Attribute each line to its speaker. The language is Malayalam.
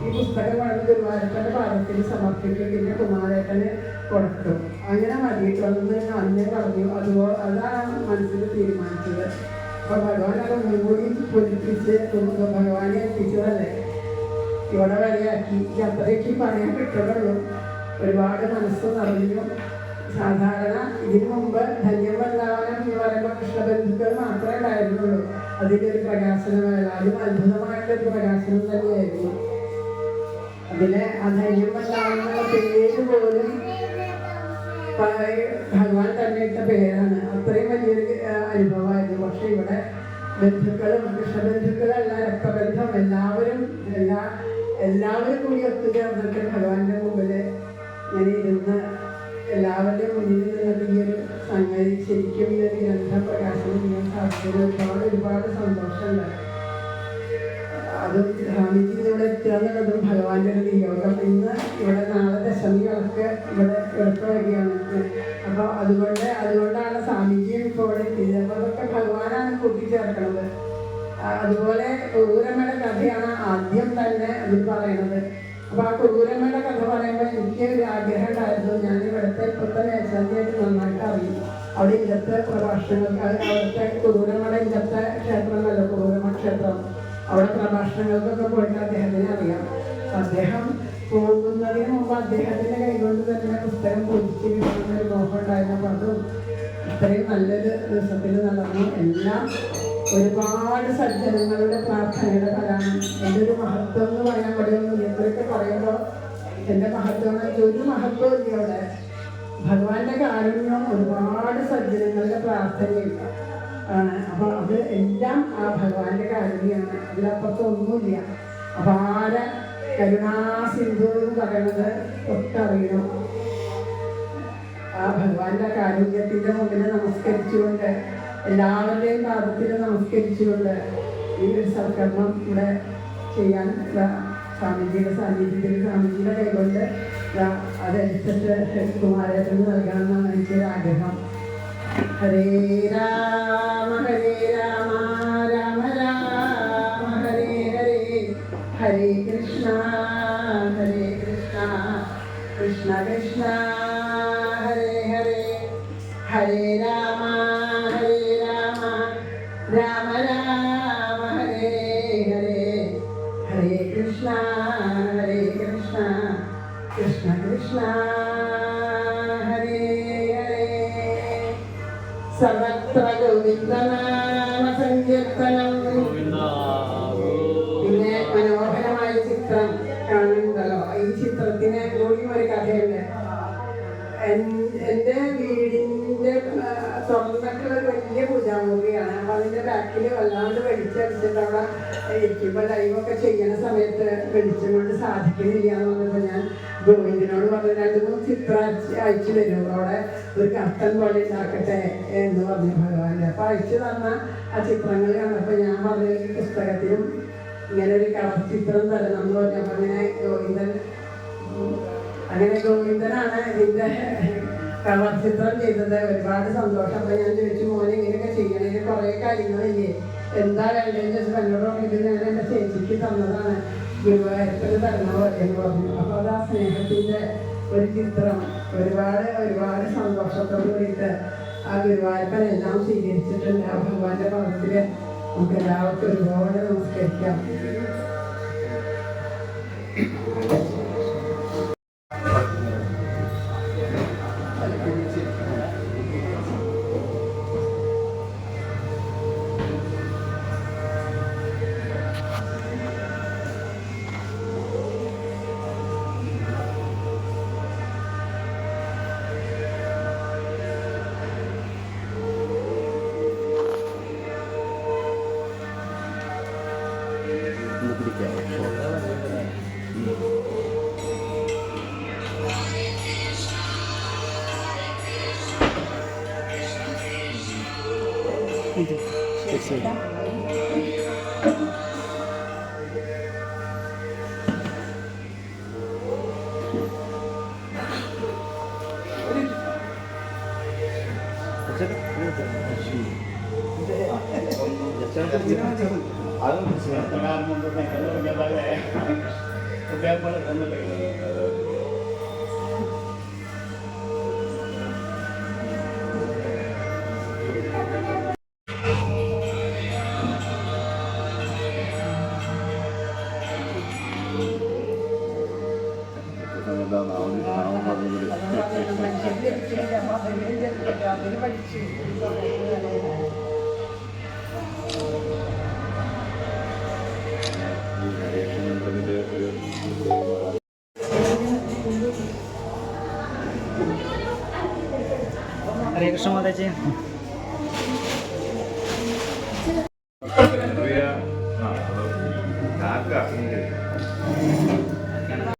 Speaker 1: ഈ പുസ്തകം വളർന്ന് ഗുരുവായൂരപ്പൻ്റെ പാദത്തിൽ സമർപ്പിക്കും, പിന്നെ കുമാരേട്ടന് കൊടുക്കും. അങ്ങനെ മതിയിട്ടൊന്ന് അന്നേ പറഞ്ഞു. അതുപോലെ അതാണ് മനസ്സിൽ തീരുമാനിച്ചത്. അപ്പൊ ഭഗവാനൊക്കെ ഒന്നുകൂടി പൊലിപ്പിച്ച് ഭഗവാനെ എത്തിച്ചതല്ലേ, ഇവിടെ വരെയാക്കി. അത്രയ്ക്ക് പറയാൻ കിട്ടുള്ളൂ. ഒരുപാട് മനസ്സ് നിറഞ്ഞു. സാധാരണ ഇതിനു മുമ്പ് ധന്യവല്ലാവനം എന്ന് പറയുമ്പോൾ കൃഷ്ണബന്ധുക്കൾ മാത്രമേ ഉണ്ടായിരുന്നുള്ളൂ. അതിൻ്റെ ഒരു പ്രകാശനമല്ല, അതും അത്ഭുതമായിട്ടൊരു പ്രകാശനം തന്നെയായിരുന്നു. അതിലെ ആ ധന്യവല്ലാവനം പേര് പോലും ഭഗവാൻ തന്നെ ഇട്ട പേരാണ്. അത്രയും വലിയൊരു അനുഭവമായിരുന്നു. പക്ഷെ ഇവിടെ ബന്ധുക്കളും കൃഷ്ണബന്ധുക്കളല്ല, രക്തബന്ധം എല്ലാവരും കൂടി ഒത്തുചേർന്നിട്ട് ഭഗവാന്റെ മുമ്പിൽ ഇങ്ങനെ ഇരുന്ന് എല്ലാവരുടെയും മുന്നിൽ നിന്നിട്ട് ഈ ഒരു സംഗതി ശരിക്കും ഈ ഒരു ഗ്രന്ഥം പ്രകാശനം ചെയ്യാൻ സാധിച്ചത് ഒരുപാട് സന്തോഷമുണ്ട്. അതും സ്വാമിജിയിലൂടെ എത്തുക എന്നുള്ളതും ഭഗവാന്റെ ഒരു നിയോഗം. ഇന്ന് ഇവിടെ നാളെ ദശമികളൊക്കെ ഇവിടെ വരികയാണ്. അപ്പോൾ അതുകൊണ്ടാണ് സ്വാമിജിയും ഇപ്പോൾ ഇവിടെ എത്തിയത്. അപ്പോൾ അതൊക്കെ ഭഗവാനാണ് കൂട്ടിച്ചേർക്കുന്നത്. അതുപോലെ ക്രൂരമ്മയുടെ കഥയാണ് ആദ്യം തന്നെ അതിൽ പറയുന്നത്. അപ്പോൾ ആ ക്രൂരമ്മയുടെ കഥ പറയുമ്പോൾ എനിക്ക് ഒരു ആഗ്രഹം ഉണ്ടായിരുന്നു. ഞാൻ ഇവിടുത്തെ ഇപ്പോഴത്തെ മേശാന്തിയായിട്ട് നന്നായിട്ട് അറിയും. അവിടെ ഇല്ലത്തെ പ്രഭാഷണങ്ങൾക്ക്, അവിടുത്തെ ക്രൂരമ്മയുടെ ഇല്ലത്തെ ക്ഷേത്രമല്ല ക്രൂരമ്മ ക്ഷേത്രം, അവിടെ പ്രഭാഷണങ്ങൾക്കൊക്കെ പോയിട്ട് അദ്ദേഹത്തിന് അറിയാം. അദ്ദേഹം പോകുന്നതിന് മുമ്പ് അദ്ദേഹത്തിൻ്റെ കൈകൊണ്ട് തന്നെ പുസ്തകം പൊതിച്ച് കിട്ടുന്നൊരു മോഹം ഉണ്ടായിരുന്നു. അപ്പോൾ അതും ഇത്രയും നല്ലൊരു ദിവസത്തിൽ നടന്നു. എല്ലാം ഒരുപാട് സജ്ജനങ്ങളുടെ പ്രാർത്ഥനയുടെ ഫലമാണ്. എൻ്റെ ഒരു മഹത്വം എന്ന് പറയാൻ കഴിയുന്നില്ല. ഇത്രയൊക്കെ പറയുമ്പോൾ എൻ്റെ മഹത്വം ഒരു മഹത്വം ഇല്ല അവിടെ. ഭഗവാന്റെ കാരുണ്യം ഒരുപാട് സജ്ജനങ്ങളുടെ പ്രാർത്ഥനയും ആണ്. അപ്പോൾ അത് എല്ലാം ആ ഭഗവാന്റെ കാരുണ്യമാണ്, അതിലപ്പുറത്തൊന്നുമില്ല. അപാര കരുണാസിന്ധു എന്ന് പറയുന്നത് തൊട്ടറിയണം. ആ ഭഗവാന്റെ കാരുണ്യത്തിൻ്റെ മുമ്പിൽ നമസ്കരിച്ചുകൊണ്ട്, എല്ലാവരുടെയും പാദത്തിൽ നമസ്കരിച്ചുകൊണ്ട് ഈ ഒരു സൽക്കർമ്മം ഇവിടെ ചെയ്യാൻ സ്വാമിജിയുടെ സാന്നിധ്യത്തിൽ സ്വാമിജിയുടെ കൈകൊണ്ട് അതെടുത്തിട്ട് കുമാരേട്ടന് നൽകണമെന്നാണ് എനിക്കൊരു ആഗ്രഹം. ഹരേ രാമ ഹരേ രാമ രാമ രാമ ഹരേ ഹരേ, ഹരേ കൃഷ്ണ കൃഷ്ണ കൃഷ്ണ ഹരേ ഹരേ, ഹരേ രാമ രാമ രാമ ഹരേ ഹരേ, ഹരേ കൃഷ്ണ കൃഷ്ണ കൃഷ്ണ ഹരേ ഹരേ. സർവത്ര ഗോവിന്ദനാമ സങ്കീർത്തനം. പിന്നെ മനോഹരമായ ചിത്രം കാണുന്നുണ്ടല്ലോ. ഈ ചിത്രത്തിന് കൂടി ഒരു കഥയുണ്ട്. എൻ്റെ വീടിൻ്റെ തുറന്നിട്ടുള്ള ഒരു വലിയ പൂജാമുറിയാണ്. അപ്പോൾ അതിൻ്റെ ബാക്കിൽ വല്ലാണ്ട് വെളിച്ചടിച്ചിട്ട് അവിടെ ഇരിക്കുമ്പോൾ ലൈവൊക്കെ ചെയ്യുന്ന സമയത്ത് വെളിച്ചം കൊണ്ട് സാധിക്കുന്നില്ല എന്ന് പറഞ്ഞപ്പോൾ ഞാൻ ഗോവിന്ദനോട് പറഞ്ഞു, 2-3 ചിത്രം അയച്ചു തരും, അവിടെ ഒരു കർട്ടൻ പോലെ ഉണ്ടാക്കട്ടെ എന്ന് പറഞ്ഞു ഭഗവാന്റെ. അപ്പോൾ അയച്ചു തന്ന ആ ചിത്രങ്ങൾ കണ്ടപ്പോൾ ഞാൻ പറഞ്ഞ പുസ്തകത്തിലും ഇങ്ങനെ ഒരു കളർ ചിത്രം തരണം എന്ന് പറഞ്ഞപ്പോൾ അങ്ങനെ ഗോവിന്ദനാണ് ഇതിൻ്റെ കളർ ചിത്രം ചെയ്തത്. ഒരുപാട് സന്തോഷം. അപ്പോൾ ഞാൻ ചോദിച്ചു, മോനെ ഇങ്ങനെയൊക്കെ ചെയ്യണതിന് കുറേ കാര്യങ്ങളില്ലേ, എന്താ വേണ്ടതെന്ന് ചോദിച്ചപ്പോൾ എന്നോട് പറഞ്ഞിട്ട് ഞാൻ എൻ്റെ ചേച്ചിക്ക് തന്നതാണ്, ഗുരുവായൂരപ്പന് തരണ പോലെ എന്ന് പറഞ്ഞു. അപ്പോൾ അത് ആ സ്നേഹത്തിൻ്റെ ഒരു ചിത്രം. ഒരുപാട് സന്തോഷത്തോട് കൂടിയിട്ട് ആ ഗുരുവായൂരപ്പൻ എല്ലാം സ്വീകരിച്ചിട്ടുണ്ട്. ആ ഭഗവാന്റെ പദത്തിൽ നമുക്ക് എല്ലാവർക്കും ഒരുപാട് നമസ്കരിക്കാം.
Speaker 2: ഹരേ കൃഷ്ണ മാതാജി.